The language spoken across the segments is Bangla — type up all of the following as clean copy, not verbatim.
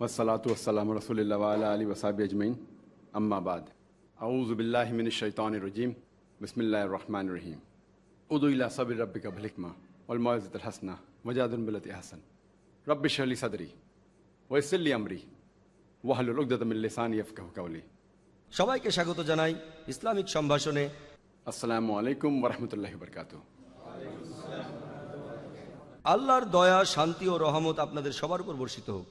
वस्सलातु वस्सलामु रसूलिल्लाह व अला आलिहि व सहबिहि अजमईन अम्मा बाद अऊज़ु बिल्लाहि मिनश शैतानिर रजीम बिस्मिल्लाहिर रहमानिर रहीम उदु इला सबिर रब्बिका बिल हिकमा वल मौइज़तिल हसना वजादिल बिल्लति अहसन रब्बि इश्रह ली सदरी व यस्सिर ली अमरी वाहलुल उक़दतम मिन लिसानी यफ़क़हू क़ौली। সবাইকে স্বাগত জানাই ইসলামিক সম্ভাষণে। আসসালামু আলাইকুম ওয়া রাহমাতুল্লাহি ওয়া বারাকাতুহু। আল্লাহর দয়া, শান্তি ও রহমত আপনাদের সবার উপর বর্ষিত হোক।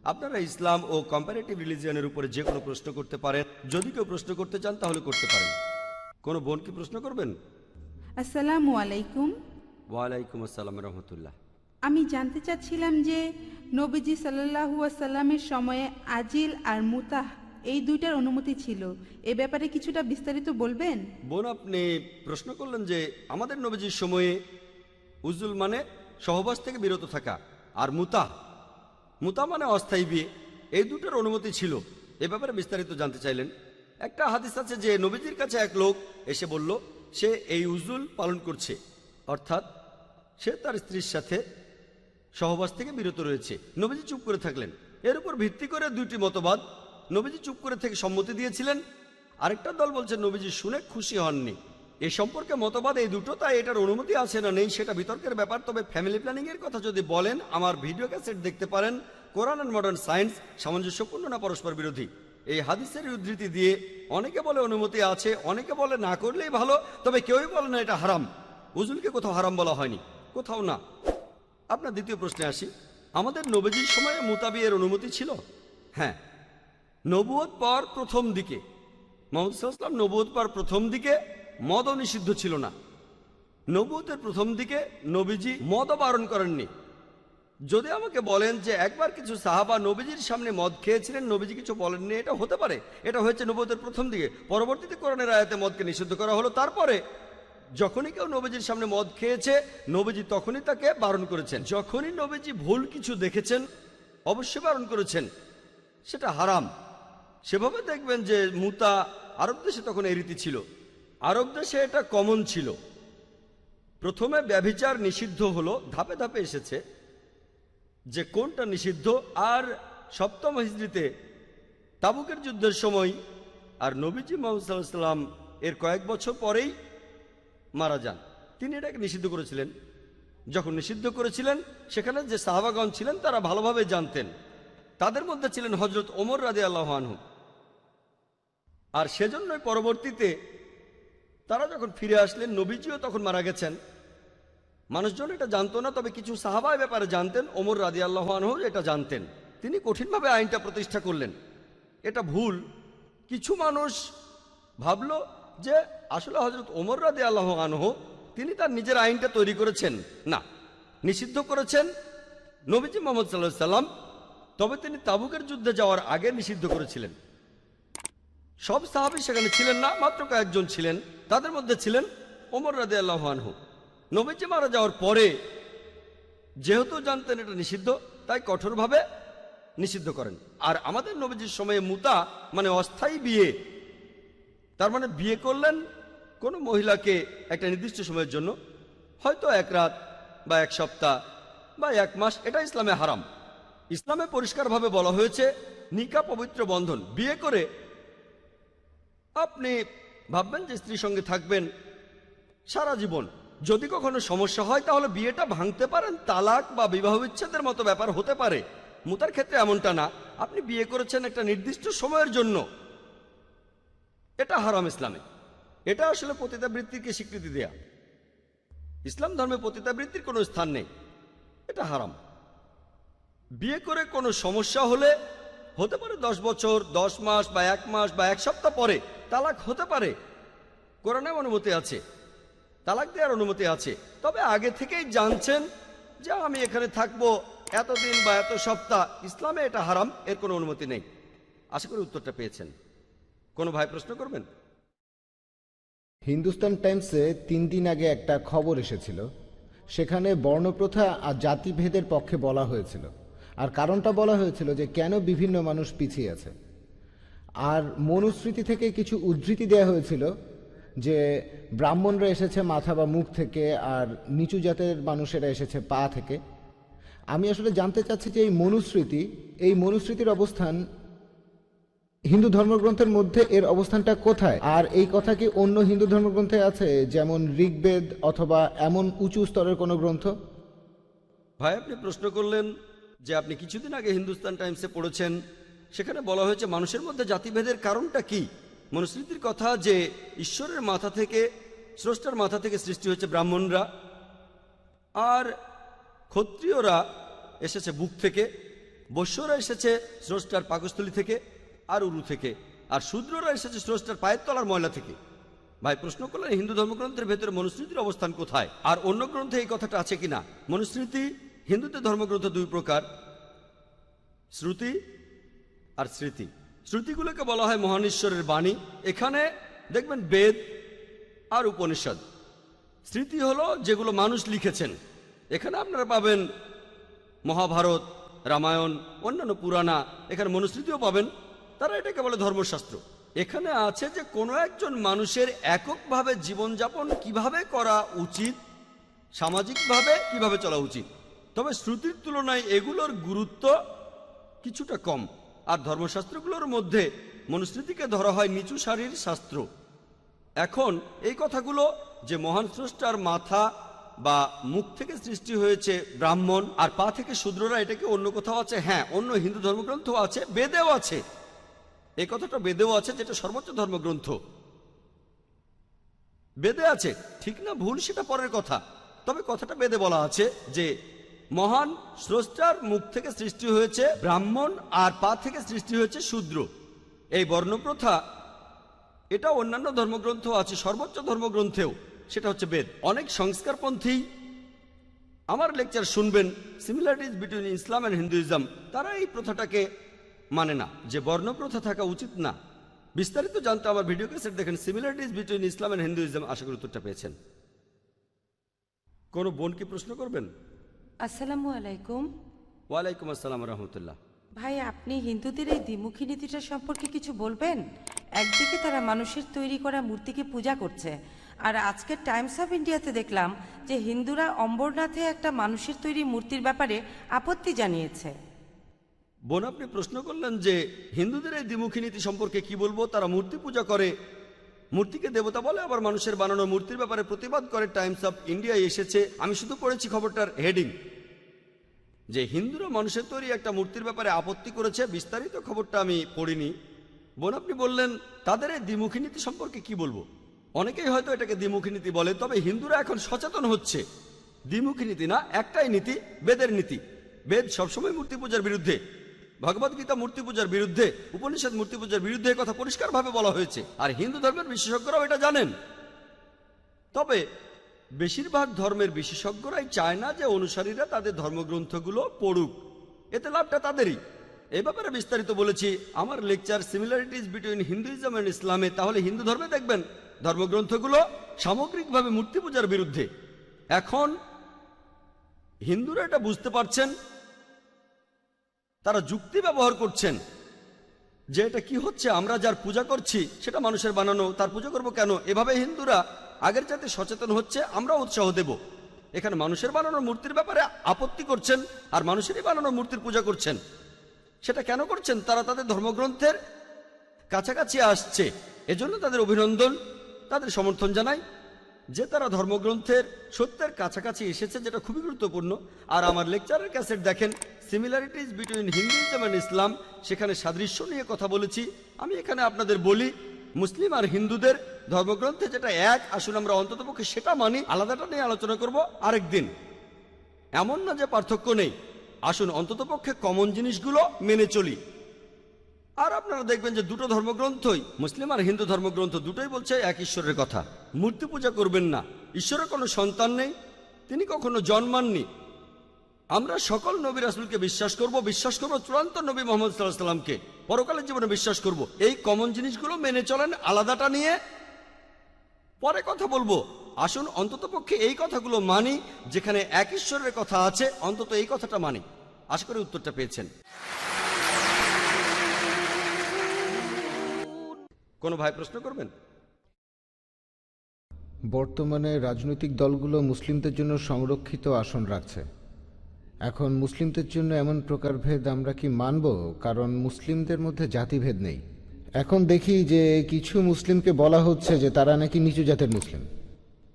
আপনারা ইসলাম ও কম্পারেটিভ রিলিজিয়নের উপরে যে কোনো প্রশ্ন করতে পারেন। যদি কেউ প্রশ্ন করতে চান তাহলে করতে পারেন। কোনো বোন কি প্রশ্ন করবেন? আসসালামু আলাইকুম। ওয়ালাইকুম আসসালাম রহমতুল্লাহ। আমি জানতে চাচ্ছিলাম যে নবীজি সাল্লাল্লাহু আলাইহি ওয়াসাল্লামের সময়ে আজিল আর মুতাহ এই দুইটার অনুমতি ছিল, এ ব্যাপারে কিছুটা বিস্তারিত বলবেন? বোন, আপনি প্রশ্ন করলেন যে আমাদের নবীজির সময়ে উজুল মানে সহবাস থেকে বিরত থাকা, আর মুতা মানে অস্থায়ী বিয়ে, এই দুটোর অনুমতি ছিল। এ ব্যাপারে বিস্তারিত জানতে চাইলেন। একটা হাদিস আছে যে নবীজির কাছে এক লোক এসে বলল সে এই উজুল পালন করছে, অর্থাৎ সে তার স্ত্রীর সাথে সহবাস থেকে বিরত রয়েছে। নবীজি চুপ করে থাকলেন। এর উপর ভিত্তি করে দুইটি মতবাদ। নবীজি চুপ করে থেকে সম্মতি দিয়েছিলেন, আরেকটা দল বলছে নবীজি শুনে খুশি হননি। এ সম্পর্কে মতবাদ এই দুটো, তাই এটার অনুমতি আছে না নেই সেটা বিতর্কের ব্যাপার। তবে ফ্যামিলি প্ল্যানিং এর কথা যদি বলেন, আমার ভিডিও ক্যাসেট দেখতে পারেন। কোরআন অ্যান্ড মডার্ন সায়েন্স সামঞ্জস্যপূর্ণ না পরস্পর বিরোধী? এই হাদিসের উদ্ধৃতি দিয়ে অনেকে বলে অনুমতি আছে, অনেকে বলে না করলেই ভালো, তবে কেউই বলে না এটা হারাম। উজুলকে কোথাও হারাম বলা হয়নি, কোথাও না। আপনার দ্বিতীয় প্রশ্নে আসি, আমাদের নবীজির সময়ে মুতাবিয়ের অনুমতি ছিল? হ্যাঁ, নবুয়ত পর প্রথম দিকে, মুহাম্মদ সাল্লাল্লাহু আলাইহি ওয়াসাল্লাম নবুয়ত পর প্রথম দিকে মদও নিষিদ্ধ ছিল না। নবুয়তের প্রথম দিকে নবীজি মদও বারণ করেননি। যদি আমাকে বলেন যে একবার কিছু সাহাবা নবীজির সামনে মদ খেয়েছিলেন, নবীজি কিছু বলেননি, এটা হতে পারে। এটা হয়েছে নবুয়তের প্রথম দিকে। পরবর্তীতে কোরআনের আয়াতে মদকে নিষিদ্ধ করা হলো। তারপরে যখনই কেউ নবীজির সামনে মদ খেয়েছে, নবীজি তখনই তাকে বারণ করেছেন। যখনই নবীজি ভুল কিছু দেখেছেন, অবশ্যই বারণ করেছেন, সেটা হারাম। সেভাবে দেখবেন যে মুতা আরব দেশে তখন এই রীতি ছিল। আরব দেশে এটা কমন ছিল। প্রথমে ব্যভিচার নিষিদ্ধ হলো, ধাপে ধাপে এসেছে যে কোনটা নিষিদ্ধ। আর সপ্তম হিজরিতে তাবুকের যুদ্ধের সময়, আর নবীজি মুহাম্মদ সাল্লাল্লাহু আলাইহি ওয়াসাল্লাম এর কয়েক বছর পরেই মারা যান, তিনি এটাকে নিষিদ্ধ করেছিলেন। যখন নিষিদ্ধ করেছিলেন, সেখানে যে সাহাবাগণ ছিলেন তারা ভালোভাবে জানতেন। তাদের মধ্যে ছিলেন হযরত ওমর রাদিয়াল্লাহু আনহু। আর সেজন্যই পরবর্তীতে তারা যখন ফিরে আসলেন, নবীজিও তখন মারা গেছেন, মানুষজন এটা জানতো না, তবে কিছু সাহাবা ব্যাপারে জানতেন। ওমর রাদিয়াল্লাহু আনহু এটা জানতেন। তিনি কঠিনভাবে আইনটা প্রতিষ্ঠা করলেন। এটা ভুল। কিছু মানুষ ভাবলো যে আসলে হযরত ওমর রাদিয়াল্লাহু আনহু তিনি তার নিজের আইনটা তৈরি করেছেন। না, নিষিদ্ধ করেছেন নবীজি মুহাম্মদ সাল্লাল্লাহু আলাইহি ওয়াসাল্লাম। তবে তিনি তাবুকের যুদ্ধে যাওয়ার আগে নিষিদ্ধ করেছিলেন। সব সাহাবী সেখানে ছিলেন না, মাত্র কয়েকজন ছিলেন। তাদের মধ্যে ছিলেন ওমর রাদিয়াল্লাহু আনহু। নবীজি মারা যাওয়ার পরে যেহেতু জানতেন এটা নিষিদ্ধ, তাই কঠোরভাবে নিষিদ্ধ করেন। আর আমাদের নবীজির সময়ে মুতা মানে অস্থায়ী বিয়ে, তার মানে বিয়ে করলেন কোনো মহিলাকে একটা নির্দিষ্ট সময়ের জন্য, হয়তো এক রাত বা এক সপ্তাহ বা এক মাস, এটা ইসলামে হারাম। ইসলামে পরিষ্কারভাবে বলা হয়েছে নিকাহ পবিত্র বন্ধন। বিয়ে করে আপনি ভাববেন যে স্ত্রীর সঙ্গে থাকবেন সারা জীবন। যদি কখনো সমস্যা হয় তাহলে বিয়েটা ভাঙতে পারেন, তালাক বা বিবাহ বিচ্ছেদের মতো ব্যাপার হতে পারে। মুতার ক্ষেত্রে এমনটা না। আপনি বিয়ে করেছেন একটা নির্দিষ্ট সময়ের জন্য, এটা হারাম ইসলামে। এটা আসলে পতিতাবৃত্তিকে স্বীকৃতি দেয়া। ইসলাম ধর্মে পতিতাবৃত্তির কোনো স্থান নেই, এটা হারাম। বিয়ে করে কোনো সমস্যা হলে হতে পারে 10 বছর, 10 মাস বা 1 মাস বা 1 সপ্তাহ পরে তালাক হতে পারে। কোরআনে অনুমতি আছে, তালাক দেওয়ার অনুমতি আছে। তবে আগে থেকেই জানছেন যে আমি এখানে থাকবো এতদিন বা এত সপ্তাহ, ইসলামে এটা হারাম, এর কোনো অনুমতি নেই। আশা করি উত্তরটা পেয়েছেন। কোনো ভাই প্রশ্ন করবেন? হিন্দুস্তান টাইমসে 3 দিন আগে একটা খবর এসেছিল, সেখানে বর্ণপ্রথা আর জাতিভেদের পক্ষে বলা হয়েছিল। আর কারণটা বলা হয়েছিল যে কেন বিভিন্ন মানুষ পিছিয়ে আছে। আর মনুস্মৃতি থেকে কিছু উদ্ধৃতি দেওয়া হয়েছিল যে ব্রাহ্মণরা এসেছে মাথা বা মুখ থেকে, আর নিচু জাতের মানুষেরা এসেছে পা থেকে। আমি আসলে জানতে চাচ্ছি যে এই মনুস্মৃতির অবস্থান হিন্দু ধর্মগ্রন্থের মধ্যে এর অবস্থানটা কোথায়, আর এই কথা কি অন্য হিন্দু ধর্মগ্রন্থে আছে, যেমন ঋগ্বেদ অথবা এমন উঁচু স্তরের কোনো গ্রন্থ? ভাই, আপনি প্রশ্ন করলেন যে আপনি কিছুদিন আগে হিন্দুস্তান টাইমসে পড়েছেন, সেখানে বলা হয়েছে মানুষের মধ্যে জাতিভেদের কারণটা কি। মনুস্মৃতির কথা যে ঈশ্বরের মাথা থেকে, স্রষ্টার মাথা থেকে সৃষ্টি হয়েছে ব্রাহ্মণরা, আর ক্ষত্রিয়রা এসেছে বুক থেকে, বৈশ্যরা এসেছে স্রষ্টার পাকস্থলী থেকে আর উরু থেকে, আর শূদ্ররা এসেছে স্রষ্টার পায়ের তলার ময়লা থেকে। ভাই প্রশ্ন করলেন হিন্দু ধর্মগ্রন্থের ভেতরে মনুস্মৃতির অবস্থান কোথায়, আর অন্য গ্রন্থে এই কথাটা আছে কিনা। মনুস্মৃতি হিন্দুদের ধর্মগ্রন্থ দুই প্রকার, শ্রুতি আর স্মৃতি। শ্রুতিগুলোকে বলা হয় মহান ঈশ্বরের বাণী, এখানে দেখবেন বেদ আর উপনিষদ। স্মৃতি হলো যেগুলো মানুষ লিখেছেন, এখানে আপনারা পাবেন মহাভারত, রামায়ণ, অন্যান্য পুরাণা, এখানে মনুস্মৃতিও পাবেন। তারা এটাকে বলে ধর্মশাস্ত্র। এখানে আছে যে কোনো একজন মানুষের এককভাবে জীবনযাপন কিভাবে করা উচিত, সামাজিকভাবে কিভাবে চলা উচিত। তবে শ্রুতির তুলনায় এগুলোর গুরুত্ব কিছুটা কম। আর ধর্মশাস্ত্রগুলোর মধ্যে মনুস্মৃতিকে ধরা হয় নিচু সারির শাস্ত্র। এখন এই কথাগুলো যে মহান স্রষ্টার মাথা বা মুখ থেকে সৃষ্টি হয়েছে ব্রাহ্মণ আর পা থেকে শূদ্ররা, এটাকে অন্য কোথাও আছে? হ্যাঁ, অন্য হিন্দু ধর্মগ্রন্থ আছে, বেদেও আছে। এই কথাটা বেদেও আছে, যেটা সর্বোচ্চ ধর্মগ্রন্থ। বেদে আছে, ঠিক না ভুল সেটা পরের কথা, তবে কথাটা বেদে বলা আছে যে মহান স্রষ্টার মুখ থেকে সৃষ্টি হয়েছে ব্রাহ্মণ আর পা থেকে সৃষ্টি হয়েছে শূদ্র। এই বর্ণপ্রথা এটা অন্যান্য ধর্মগ্রন্থ আছে, সর্বোচ্চ ধর্মগ্রন্থেও, সেটা হচ্ছে বেদ। অনেক সংস্কারপন্থী আমার লেকচার শুনবেন, similarities between Islam and Hinduism, তারা এই প্রথাটাকে মানে না, যে বর্ণপ্রথা থাকা উচিত না। বিস্তারিত জানতে আমার ভিডিও ক্যাসেট দেখেন, similarities between Islam and Hinduism. আশা করি উত্তরটা পেয়েছেন। কোনো বোন কি প্রশ্ন করবেন? আসসালামু আলাইকুম। ওয়ালাইকুম আসসালাম রহমতুল্লাহ। ভাই, আপনি হিন্দুদের এই দ্বিমুখী নীতিটা সম্পর্কে কিছু বলবেন? একদিকে তারা মানুষের তৈরি করা মূর্তিকে পূজা করছে, আর আজকের টাইমস অফ ইন্ডিয়াতে দেখলাম যে হিন্দুরা অম্বরনাথে একটা মানুষের তৈরি মূর্তির ব্যাপারে আপত্তি জানিয়েছে। বোন, আপনি প্রশ্ন করলেন যে হিন্দুদের এই দ্বিমুখী নীতি সম্পর্কে কি বলবো। তারা মূর্তি পূজা করে, মূর্তিকে দেবতা বলে, আবার মানুষের বানানো মূর্তির ব্যাপারে প্রতিবাদ করে। টাইমস অফ ইন্ডিয়ায় এসেছে, আমি শুধু পড়েছি খবরটার হেডিং, যে হিন্দুরা মানুষের তৈরি একটা মূর্তির ব্যাপারে আপত্তি করেছে। বিস্তারিত খবরটা আমি পড়িনি। বোন, আপনি বললেন তাদের এই দ্বিমুখী নীতি সম্পর্কে কি বলবো। অনেকেই হয়তো এটাকে দ্বিমুখী নীতি বলে, তবে হিন্দুরা এখন সচেতন হচ্ছে। দ্বিমুখী নীতি না, একটাই নীতি, বেদের নীতি। বেদ সবসময় মূর্তি পূজার বিরুদ্ধে, ভগবদ্গীতা মূর্তি পূজার বিরুদ্ধে, উপনিষদ মূর্তি পূজার বিরুদ্ধে, কথা পরিষ্কারভাবে বলা হয়েছে। আর হিন্দু ধর্মের বিশেষজ্ঞরাও এটা জানেন। তবে বেশিরভাগ ধর্মের বিশেষজ্ঞরাই চায় না যে অনুসারীরা তাদের ধর্মগ্রন্থগুলো পড়ুক, এতে লাভটা তাদেরই। এই ব্যাপারে বিস্তারিত বলেছি আমার lecture similarities between Hinduism and ইসলামে। তাহলে হিন্দু ধর্মে দেখবেন ধর্মগ্রন্থগুলো সামগ্রিকভাবে মূর্তি পূজার বিরুদ্ধে। এখন হিন্দুরা এটা বুঝতে পারছেন, তারা যুক্তি ব্যবহার করছেন যে এটা কি হচ্ছে, আমরা যার পূজা করছি সেটা মানুষের বানানো, তার পূজা করব কেন। এভাবে হিন্দুরা আগের চাইতে সচেতন হচ্ছে, আমরা উৎসাহ দেব। এখানে মানুষের বানানো মূর্তির ব্যাপারে আপত্তি করছেন আর মানুষেরই বানানো মূর্তির পূজা করছেন। সেটা কেন করছেন? তারা তাদের ধর্মগ্রন্থের কাছাকাছি আসছে, এজন্য তাদের অভিনন্দন, তাদের সমর্থন জানাই যে তারা ধর্মগ্রন্থের সত্যের কাছাকাছি এসেছে, যেটা খুবই গুরুত্বপূর্ণ। আর আমার লেকচারের ক্যাসেট দেখেন, সিমিলারিটিজ বিটুইন হিন্দুইজম অ্যান্ড ইসলাম, সেখানে সাদৃশ্য নিয়ে কথা বলেছি। আমি এখানে আপনাদের বলি, মুসলিম আর হিন্দুদের ধর্মগ্রন্থে যেটা এক, আসুন আমরা অন্ততপক্ষে সেটা মানি, আলাদাটা নিয়ে আলোচনা করব আরেকদিন। এমন না যে পার্থক্য নেই, আসুন অন্ততপক্ষে কমন জিনিসগুলো মেনে চলি। আর আপনারা দেখবেন যে দুটো ধর্মগ্রন্থই, মুসলিম আর হিন্দু ধর্মগ্রন্থ দুটোই বলছে এক ঈশ্বরের কথা। মূর্তি পূজা করবেন না, ঈশ্বরের কোনো সন্তান নেই, তিনি কখনো জন্মাননি। আমরা সকল নবী রাসূলকে বিশ্বাস করব চূড়ান্ত নবী মুহাম্মদ সাল্লাল্লাহু আলাইহি ওয়াসাল্লামকে, পরকালের জীবনে বিশ্বাস করব। এই কমন জিনিসগুলো মেনে চলেন, আলাদাটা নিয়ে পরে কথা বলবো। আসুন অন্ততপক্ষে এই কথাগুলো মানি, যেখানে এক ঈশ্বরের কথা আছে, অন্তত এই কথাটা মানি। আশা করি উত্তরটা পেয়েছেন। কোনো ভাই প্রশ্ন করবেন? বর্তমানে রাজনৈতিক দলগুলো মুসলিমদের জন্য সংরক্ষিত আসন রাখছে। এখন মুসলিমদের জন্য এমন প্রকারভেদ আমরা কি মানব? কারণ মুসলিমদের মধ্যে জাতিভেদ নেই। এখন দেখি যে কিছু মুসলিমকে বলা হচ্ছে যে তারা নাকি নিচু জাতের মুসলিম।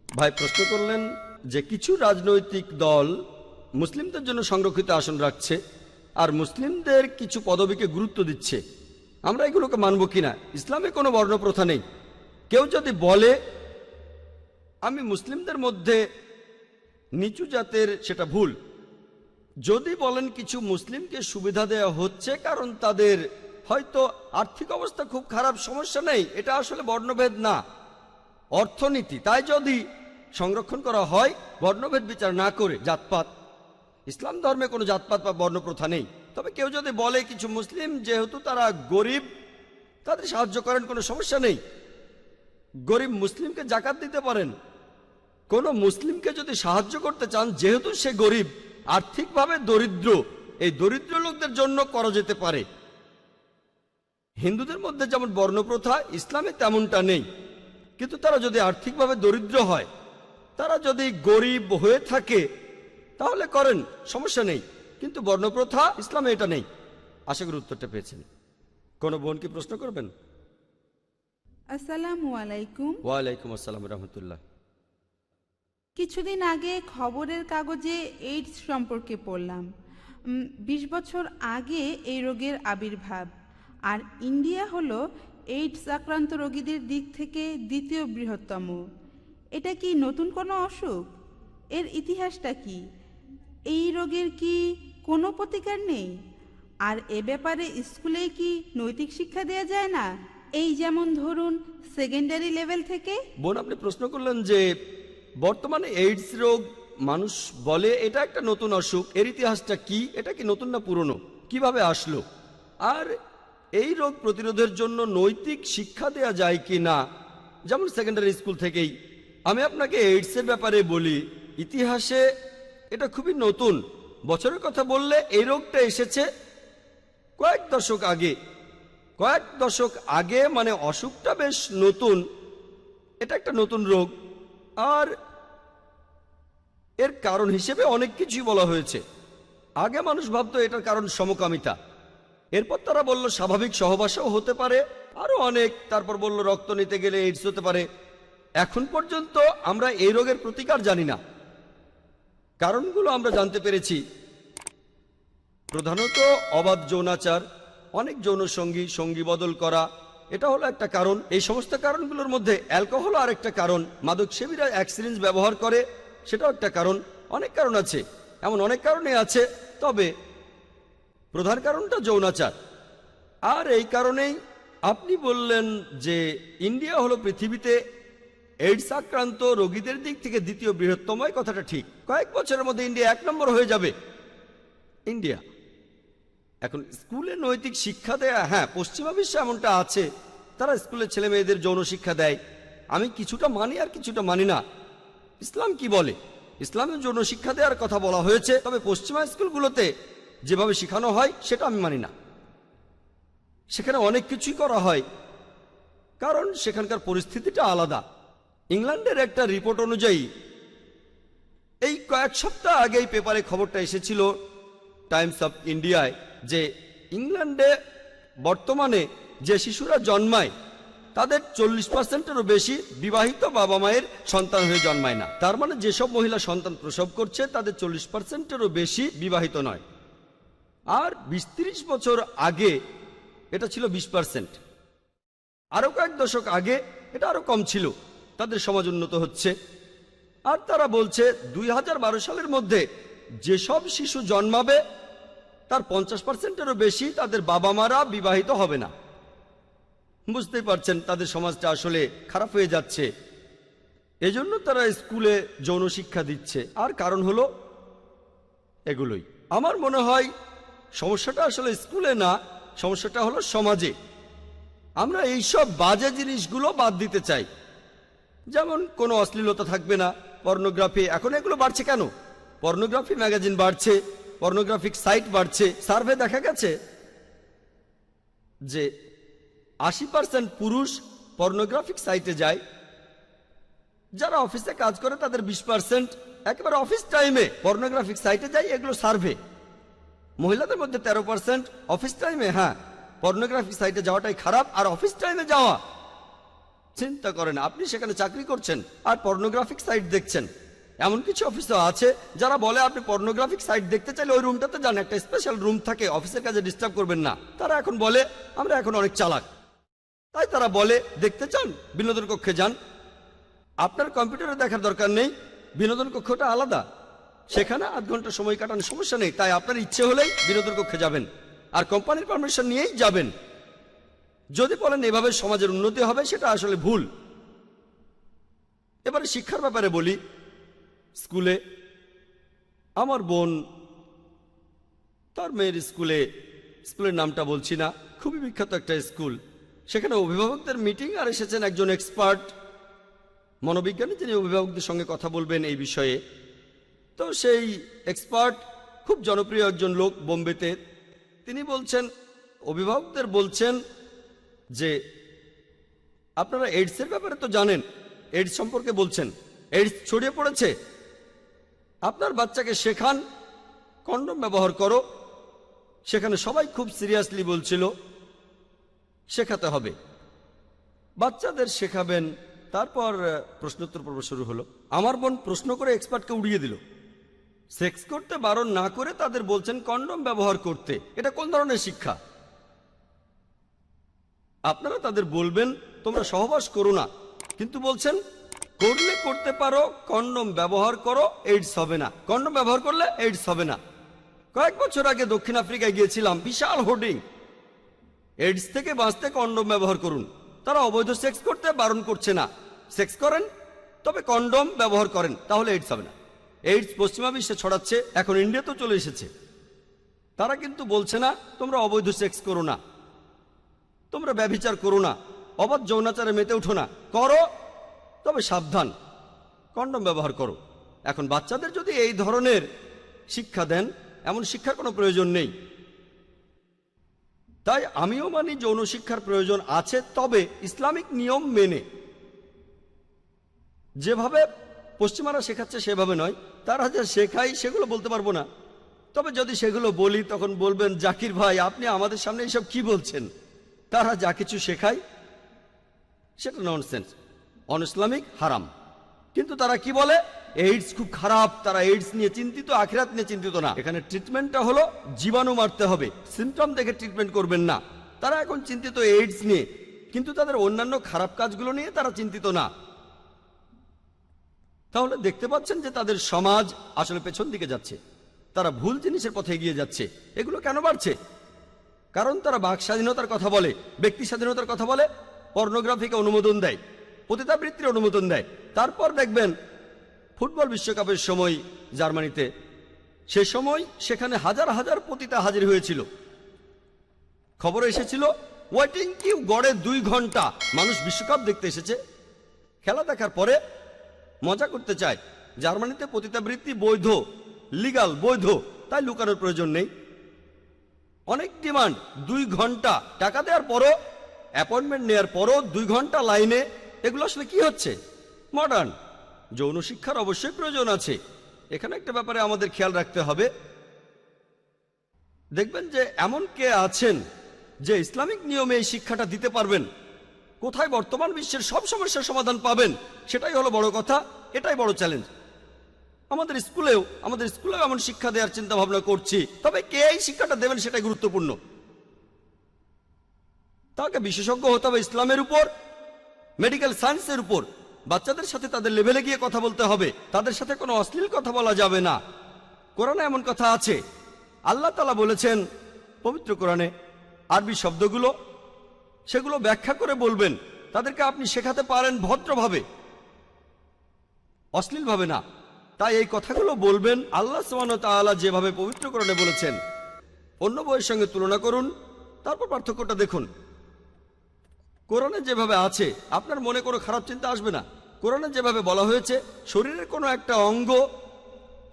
ভাই প্রশ্ন করলেন যে কিছু রাজনৈতিক দল মুসলিমদের জন্য সংরক্ষিত আসন রাখছে আর মুসলিমদের কিছু পদবীকে গুরুত্ব দিচ্ছে, আমরা এগুলোকে মানব কিনা। ইসলামে কোনো বর্ণপ্রথা নেই। কেউ যদি বলে আমি মুসলিমদের মধ্যে নিচু জাতের, সেটা ভুল। যদি বলেন কিছু মুসলিমকে সুবিধা দেওয়া হচ্ছে কারণ তাদের হয়তো আর্থিক অবস্থা খুব খারাপ, সমস্যা নেই, এটা আসলে বর্ণভেদ না, অর্থনীতি। তাই যদি সংরক্ষণ করা হয় বর্ণভেদ বিচার না করে, জাতপাত, ইসলাম ধর্মে কোনো জাতপাত বা বর্ণপ্রথা নেই। তবে কেউ যদি বলে কিছু মুসলিম যেহেতু তারা গরিব তাদের সাহায্য করেন, কোনো সমস্যা নেই, গরিব মুসলিমকে জাকাত দিতে পারেন। কোনো মুসলিমকে যদি সাহায্য করতে চান যেহেতু সে গরিব, আর্থিকভাবে দরিদ্র, এই দরিদ্র লোকদের জন্য করা যেতে পারে। হিন্দুদের মধ্যে যেমন বর্ণপ্রথা, ইসলামে তেমনটা নেই। কিন্তু তারা যদি আর্থিকভাবে দরিদ্র হয়, তারা যদি গরিব হয়ে থাকে তাহলে করেন, সমস্যা নেই। কিন্তু বর্ণপ্রথা ইসলামে এটা নেই। আশা করি উত্তরটা পেয়েছেন। কোনো বোন কি প্রশ্ন করবেন? আসসালামু আলাইকুম। ওয়ালাইকুম আসসালাম রহমতুল্লাহ। কিছুদিন আগে খবরের কাগজে এইডস সম্পর্কে পড়লাম। 20 বছর আগে এই রোগের আবির্ভাব, আর ইন্ডিয়া হলো এইডস আক্রান্ত রোগীদের দিক থেকে দ্বিতীয় বৃহত্তম। এটা কি নতুন কোনো অসুখ? এর ইতিহাসটা কি? এই রোগের কি কোনো প্রতিকার নেই? আর এ ব্যাপারে স্কুলে কি নৈতিক শিক্ষা দেওয়া যায় না? এই যেমন ধরুন সেকেন্ডারি লেভেল থেকে। বোন, আপনি প্রশ্ন করলেন যে বর্তমানে এইডস রোগ মানুষ বলে এটা একটা নতুন অসুখ, এর ইতিহাসটা কি? এটা কি নতুন না পুরনো? কিভাবে আসলো? আর এই রোগ প্রতিরোধের জন্য নৈতিক শিক্ষা দেয়া যায় কি না, যেমন সেকেন্ডারি স্কুল থেকেই। আমি আপনাকে এইডসের ব্যাপারে বলি, ইতিহাসে এটা খুবই নতুন। বছরের কথা বললে এই রোগটা এসেছে কয়েক দশক আগে, মানে অসুখটা বেশ নতুন, এটা একটা নতুন রোগ। আর এর কারণ হিসেবে অনেক কিছুই বলা হয়েছে। আগে মানুষ ভাবতো এটার কারণ সমকামিতা, এরপর তারা বলল স্বাভাবিক সহবাসও হতে পারে, আরো অনেক, তারপর বলল রক্ত নিতে গেলে এইডস হতে পারে। এখন পর্যন্ত আমরা এই রোগের প্রতিকার জানি না। কারণগুলো আমরা জানতে পেরেছি, প্রধানত অবাধ যৌনাচার, অনেক যৌন সঙ্গী বদল করা, এটা হলো একটা কারণ। এই সমস্ত কারণগুলোর মধ্যে অ্যালকোহল আর একটা কারণ, মাদক সেবীরা এক সিরিঞ্জ ব্যবহার করে, সেটাও একটা কারণ। অনেক কারণ আছে, এমন অনেক কারণে আছে, তবে প্রধান কারণটা যৌনাচার। আর এই কারণেই আপনি বললেন যে ইন্ডিয়া হলো পৃথিবীতে এইডস আক্রান্ত রোগীদের দিক থেকে দ্বিতীয় বৃহত্তম। এই কথাটা ঠিক। কয়েক বছরের মধ্যে ইন্ডিয়া 1 নম্বর হয়ে যাবে। ইন্ডিয়া এখন স্কুলে নৈতিক শিক্ষা দেয়া, হ্যাঁ, পশ্চিমা বিশ্বে এমনটা আছে, তারা স্কুলে ছেলে মেয়েদের যৌন শিক্ষা দেয়। আমি কিছুটা মানি আর কিছুটা মানি না। ইসলাম কি বলে? ইসলামে যৌন শিক্ষা দেওয়ার কথা বলা হয়েছে, তবে পশ্চিমা স্কুলগুলোতে যেভাবে শেখানো হয় সেটা আমি মানি না। সেখানে অনেক কিছুই করা হয়, কারণ সেখানকার পরিস্থিতিটা আলাদা। ইংল্যান্ডের একটা রিপোর্ট অনুযায়ী, এই কয়েক সপ্তাহ আগেই পেপারে খবরটা এসেছিল টাইমস অফ ইন্ডিয়ায়, যে ইংল্যান্ডে বর্তমানে যে শিশুরা জন্মায় তাদের 40%-এরও বেশি বিবাহিত বাবা মায়ের সন্তান হয়ে জন্মায় না। তার মানে যেসব মহিলা সন্তান প্রসব করছে তাদের 40%-এরও বেশি বিবাহিত নয়। আর 20-30 বছর আগে এটা ছিল 20%। আরো কয়েক দশক আগে এটা আরো কম ছিল। তাদের সমাজ উন্নত হচ্ছে। আর তারা বলছে 2012 সালের মধ্যে যেসব শিশু জন্মাবে তার 50%-এরও বেশি তাদের বাবা মারা বিবাহিত হবে না। বুঝতেই পারছেন তাদের সমাজটা আসলে খারাপ হয়ে যাচ্ছে। এজন্য তারা স্কুলে যৌন শিক্ষা দিচ্ছে। আর কারণ হলো এগুলোই। আমার মনে হয় সমস্যাটা আসলে স্কুলে না, সমস্যাটা হলো সমাজে। আমরা এইসব বাজে জিনিসগুলো বাদ দিতে চাই, যেমন কোনো অশ্লীলতা থাকবে না, পর্নোগ্রাফি। এখন এগুলো বাড়ছে কেন? পর্নোগ্রাফি ম্যাগাজিন বাড়ছে, পর্নোগ্রাফিক সাইট বাড়ছে। সার্ভে দেখা গেছে যে 80% পুরুষ পর্নোগ্রাফিক সাইটে যায়, যারা অফিসে কাজ করে তাদের 20% একেবারে অফিস টাইমে পর্নোগ্রাফিক সাইটে যায়, এগুলো সার্ভে। মহিলাদের মধ্যে 13% অফিস টাইমে, হ্যাঁ, পর্নোগ্রাফিক সাইটে যাওয়াটাই খারাপ, আর অফিস টাইমে যাওয়া, চিন্তা করেন আপনি সেখানে চাকরি করছেন আর পর্নোগ্রাফিক সাইট দেখছেন। এমন কিছু অফিসও আছে যারা বলে আপনি পর্নোগ্রাফিক সাইট দেখতে চাইলে ওই রুমটাতে যান, একটা স্পেশাল রুম থাকে, অফিসের কাজে ডিস্টার্ব করবেন না। তারা এখন বলে আমরা এখন অনেক চালাক, তাই তারা বলে দেখতে চান বিনোদন কক্ষে যান। আপনার কম্পিউটারে দেখার দরকার নেই, বিনোদন কক্ষটা আলাদা, সেখানে আধ ঘন্টা সময় কাটানোর সমস্যা নেই। তাই আপনার ইচ্ছে হলেই বিনোদন কক্ষে যাবেন আর কোম্পানির পারমিশন নিয়েই যাবেন। যদি বলেন এভাবে সমাজের উন্নতি হবে, সেটা আসলে ভুল। এবারে শিক্ষার ব্যাপারে বলি। স্কুলে আমার বোন তার মেয়ের স্কুলের নামটা বলছি না, খুবই বিখ্যাত একটা স্কুল, সেখানে অভিভাবকদের মিটিং আর এসেছেন একজন এক্সপার্ট মনোবিজ্ঞানী, যিনি অভিভাবকদের সঙ্গে কথা বলবেন এই বিষয়ে। তো সেই এক্সপার্ট খুব জনপ্রিয় একজন লোক বোম্বেতে। তিনি বলছেন, অভিভাবকদের বলছেন যে আপনারা এইডসের ব্যাপারে তো জানেন, এইডস সম্পর্কে বলছেন, এইডস ছড়িয়ে পড়েছে, আপনার বাচ্চাকে শেখান কন্ডম ব্যবহার করো। সেখানে সবাই খুব সিরিয়াসলি বলছিল শেখাতে হবে, বাচ্চাদের শেখাবেন। তারপর প্রশ্নোত্তর পর্ব শুরু হলো। আমার বোন প্রশ্ন করে এক্সপার্টকে উড়িয়ে দিল। সেক্স করতে বারণ না করে তাদের বলছেন কন্ডম ব্যবহার করতে। এটা কোন ধরনের শিক্ষা? আপনারা তাদের বলবেন তোমরা সহবাস করো না, কিন্তু বলছেন করলে করতে পারো, কন্ডম ব্যবহার করো, এইডস হবে না। কন্ডম ব্যবহার করলে এইডস হবে না। কয়েক বছর আগে দক্ষিণ আফ্রিকায় গিয়েছিলাম, বিশাল হোর্ডিং, এইডস থেকে বাঁচতে কন্ডম ব্যবহার করুন। তারা অবৈধ সেক্স করতে বারণ করছে না, সেক্স করেন তবে কন্ডম ব্যবহার করেন, তাহলে এইডস হবে না। এইডস পশ্চিমা বিশ্বে ছড়াচ্ছে, এখন ইন্ডিয়াতেও চলে এসেছে। তারা কিন্তু বলছে না তোমরা অবৈধ সেক্স করো না, তোমরা ব্যভিচার করো না, অবাধ যৌনাচারে মেতে উঠো না, করো তবে সাবধান, কন্ডম ব্যবহার করো। এখন বাচ্চাদের যদি এই ধরনের শিক্ষা দেন, এমন শিক্ষার কোনো প্রয়োজন নেই। তাই আমিও মানি যৌন শিক্ষার প্রয়োজন আছে, তবে ইসলামিক নিয়ম মেনে। যেভাবে পশ্চিমারা শেখাচ্ছে সেভাবে নয়। তারা যা শেখায় সেগুলো বলতে পারবো না, তবে যদি সেগুলো বলি তখন বলবেন জাকির ভাই আপনি আমাদের সামনে এইসব কি বলছেন। তারা যা কিছু শেখায় সেটা ননসেন্স, অন ইসলামিক, হারাম। কিন্তু তারা কি বলে এইডস খুব খারাপ, তারা এইডস নিয়ে চিন্তিত, আখিরাত নিয়ে চিন্তিত না। এখানে ট্রিটমেন্টটা হলো জীবাণু মারতে হবে, সিমটম দেখে ট্রিটমেন্ট করবেন না। তারা এখন চিন্তিত এইডস নিয়ে, কিন্তু তাদের অন্যান্য খারাপ কাজগুলো নিয়ে তারা চিন্তিত না। তাহলে দেখতে পাচ্ছেন যে তাদের সমাজ আসলে পেছন দিকে যাচ্ছে, তারা ভুল জিনিসের পথে এগিয়ে যাচ্ছে। এগুলো কেন বাড়ছে? কারণ তারা বাক স্বাধীনতার কথা বলে, ব্যক্তি স্বাধীনতার কথা বলে, পর্নোগ্রাফিকে অনুমোদন দেয়, পতিতাবৃত্তির অনুমোদন দেয়। তারপর দেখবেন ফুটবল বিশ্বকাপের সময় জার্মানিতে, সে সময় সেখানে হাজার হাজার পতিতা হাজির হয়েছিল। খবর এসেছিল ওয়েটিং কিউ গড়ে 2 ঘন্টা। মানুষ বিশ্বকাপ দেখতে এসেছে, খেলা দেখার পরে মজা করতে চায়। জার্মানিতে পতিতাবৃত্তি বৈধ, লিগাল, বৈধ, তাই লুকানোর প্রয়োজন নেই। অনেক ডিমান্ড, 2 ঘন্টা টাকা দেওয়ার পরও, অ্যাপয়েন্টমেন্ট নেওয়ার পরও 2 ঘন্টা লাইনে। এগুলো আসলে কি হচ্ছে? মডার্ন। যৌন শিক্ষার অবশ্যই প্রয়োজন আছে। এখানে একটা ব্যাপারে আমাদের খেয়াল রাখতে হবে। দেখবেন যে এমন কে আছেন যে ইসলামিক নিয়মে এই শিক্ষাটা দিতে পারবেন। কোথায় বর্তমান বিশ্বের সব সমস্যার সমাধান পাবেন, সেটাই হলো বড় কথা, এটাই বড় চ্যালেঞ্জ। আমাদের স্কুলেও এমন শিক্ষা দেওয়ার চিন্তা ভাবনা করছি, তবে কে এই শিক্ষাটা দেবেন সেটাই গুরুত্বপূর্ণ। তাকে বিশেষজ্ঞ হতে হবে ইসলামের উপর, মেডিকেল সায়েন্সের উপর। বাচ্চাদের সাথে তাদের লেভেলে গিয়ে কথা বলতে হবে, তাদের সাথে কোনো অশ্লীল কথা বলা যাবে না। কোরআনে এমন কথা আছে, আল্লাহ তাআলা বলেছেন পবিত্র কোরআনে, আরবি শব্দগুলো সেগুলো ব্যাখ্যা করে বলবেন। তাদেরকে আপনি শেখাতে পারেন ভদ্রভাবে, অশ্লীলভাবে না। তাই এই কথাগুলো বলবেন আল্লাহ সুবহানাহু ওয়া তাআলা যেভাবে পবিত্র কোরআনে বলেছেন। অন্য বইয়ের সঙ্গে তুলনা করুন, তারপর পার্থক্যটা দেখুন। কোরআনে যেভাবে আছে আপনার মনে কোনো খারাপ চিন্তা আসবে না। কোরআনে যেভাবে বলা হয়েছে শরীরের কোনো একটা অঙ্গ,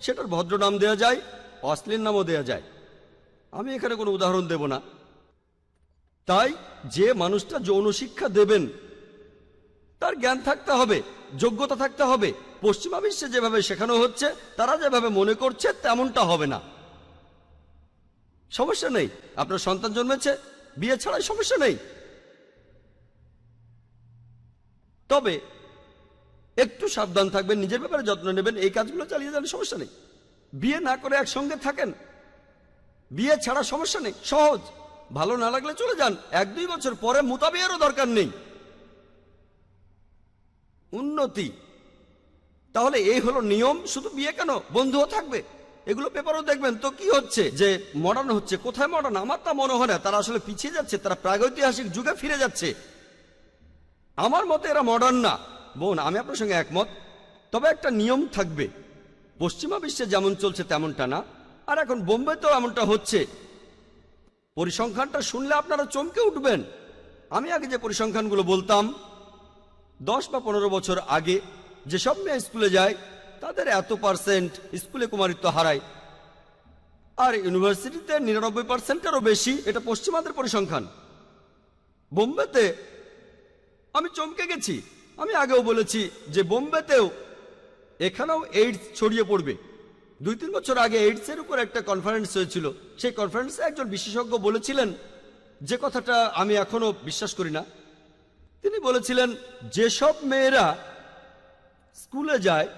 সেটার ভদ্র নাম দেওয়া যায়, অশ্লীল নামও দেওয়া যায়। আমি এখানে কোনো উদাহরণ দেব না। তাই যে মানুষটা যৌন শিক্ষা দেবেন তার জ্ঞান থাকতে হবে, যোগ্যতা থাকতে হবে। পশ্চিমা বিশ্বে যেভাবে শেখানো হচ্ছে, তারা যেভাবে মনে করছে তেমনটা হবে না। সমস্যা নেই, আপনার সন্তান জন্মেছে, বিয়ে ছাড়াই সমস্যা নেই। তবে একটু সাবধান থাকবেন, নিজের ব্যাপারে যত্ন নেবেন, এই কাজগুলো চালিয়ে যান, সমস্যা নেই। বিয়ে না করে একসঙ্গে থাকেন, বিয়ে ছাড়া সমস্যা নেই, সহজ। ভালো না লাগলে চলে যান, 1-2 বছর পরে মুতাবিয়েরও দরকার নেই। উন্নতি। তাহলে এই হলো নিয়ম। শুধু বিয়ে কেন, বন্ধুও থাকবে। এগুলো পেপারও দেখবেন তো কি হচ্ছে, যে মডার্ন হচ্ছে। কোথায় মডার্ন? আমার তা মনে হয় না। তারা আসলে পিছিয়ে যাচ্ছে, তারা প্রাগৈতিহাসিক যুগে ফিরে যাচ্ছে। আমার মতে এরা মডার্ন না। বোন, আমি আপনার সঙ্গে একমত, তবে একটা নিয়ম থাকবে। পশ্চিমা বিশ্বে যেমন চলছে তেমনটা না। আর এখন বোম্বেতেও এমনটা হচ্ছে। পরিসংখ্যানটা শুনলে আপনারা চমকে উঠবেন। আমি আগে যে পরিসংখ্যানগুলো বলতাম, 10 বা 15 বছর আগে যেসব মেয়ে স্কুলে যায় তাদের এত% স্কুলে কুমারিত্ব হারায়, আর ইউনিভার্সিটিতে 99%-এরও বেশি। এটা পশ্চিমাদের পরিসংখ্যান। বোম্বেতে আমি চমকে গেছি। আমি আগেও বলেছি যে বোম্বেতেও, এখানেও এইডস ছড়িয়ে পড়বে। 2-3 বছর আগে এইডসের উপর একটা কনফারেন্স হয়েছিল। সেই কনফারেন্সে একজন বিশেষজ্ঞ বলেছিলেন যে কথাটা আমি এখনো বিশ্বাস করি না। তিনি বলেছিলেন, যেসব মেয়েরা স্কুলে যায়,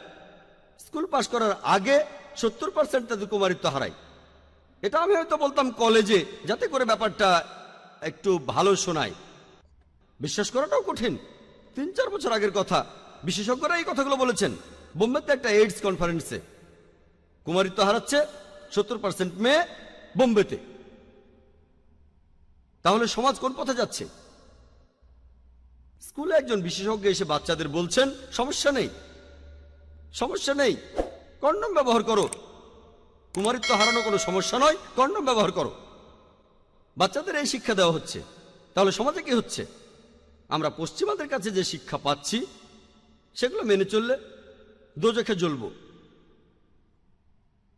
স্কুল পাশ করার আগে 70% তাদের কুমারিত্ব হারায়। এটা আমি হয়তো বলতাম কলেজে, যাতে করে ব্যাপারটা একটু ভালো শোনায়। বিশ্বাস করাটাও কঠিন। 3-4 বছর আগের কথা, বিশেষজ্ঞরা এই কথাগুলো বলেছেন। বোম্বেতে একটা এইডস কনফারেন্সে কুমারিত্ব হারাচ্ছে 70% মেয়ে বোম্বেতে। তাহলে সমাজ কোন পথে যাচ্ছে? স্কুলে একজন বিশেষজ্ঞ এসে বাচ্চাদের বলছেন, সমস্যা নেই, সমস্যা নেই, কন্ডম ব্যবহার করো, কুমারিত্ব হারানো কোনো সমস্যা নয়, কন্ডম ব্যবহার করো। বাচ্চাদের এই শিক্ষা দেওয়া হচ্ছে। তাহলে সমাজে কি হচ্ছে? আমরা পশ্চিমাদের কাছে যে শিক্ষা পাচ্ছি সেগুলো মেনে চললে দোজখে জ্বলব।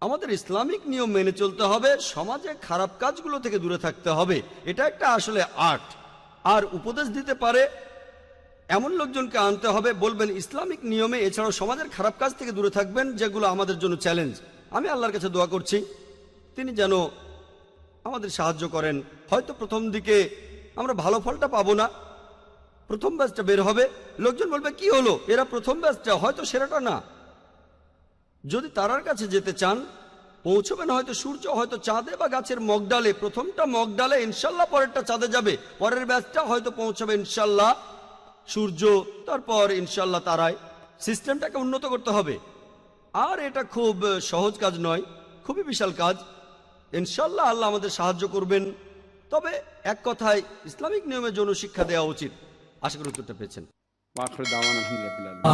আমাদের ইসলামিক নিয়ম মেনে চলতে হবে, সমাজে খারাপ কাজগুলো থেকে দূরে থাকতে হবে। এটা একটা আসলে আর্ট। আর উপদেশ দিতে পারে এমন লোকজনকে আনতে হবে, বলবেন ইসলামিক নিয়মে, এছাড়াও সমাজের খারাপ কাজ থেকে দূরে থাকবেন, যেগুলো আমাদের জন্য চ্যালেঞ্জ। আমি আল্লাহর কাছে দোয়া করছি তিনি যেন আমাদের সাহায্য করেন। হয়তো প্রথম দিকে আমরা ভালো ফলটা পাবো না, প্রথম ব্যাচটা বের হবে, লোকজন বলবে কি হলো, এরা প্রথম ব্যাচটা, হয়তো সেরাটা না। যদি তারার কাছে যেতে চান, পৌঁছবেন হয়তো সূর্য, হয়তো চাঁদে বা গাছের মগডালে। প্রথমটা মগডালে, ইনশাল্লাহ পরেরটা চাঁদে যাবে। পরের ব্যাচটা হয়তো পৌঁছবে ইনশাল্লাহ সূর্য, তারপর ইনশাল্লাহ তারায়। সিস্টেমটাকে উন্নত করতে হবে। আর এটা খুব সহজ কাজ নয়, খুবই বিশাল কাজ। ইনশাল্লাহ আল্লাহ আমাদের সাহায্য করবেন। তবে এক কথায় ইসলামিক নিয়মে যৌন শিক্ষা দেওয়া উচিত। আশা করি উত্তরটা পেয়েছেন। ওয়া আখিরু দাওয়ানা আলহামদুলিল্লাহি রাব্বিল আলামিন।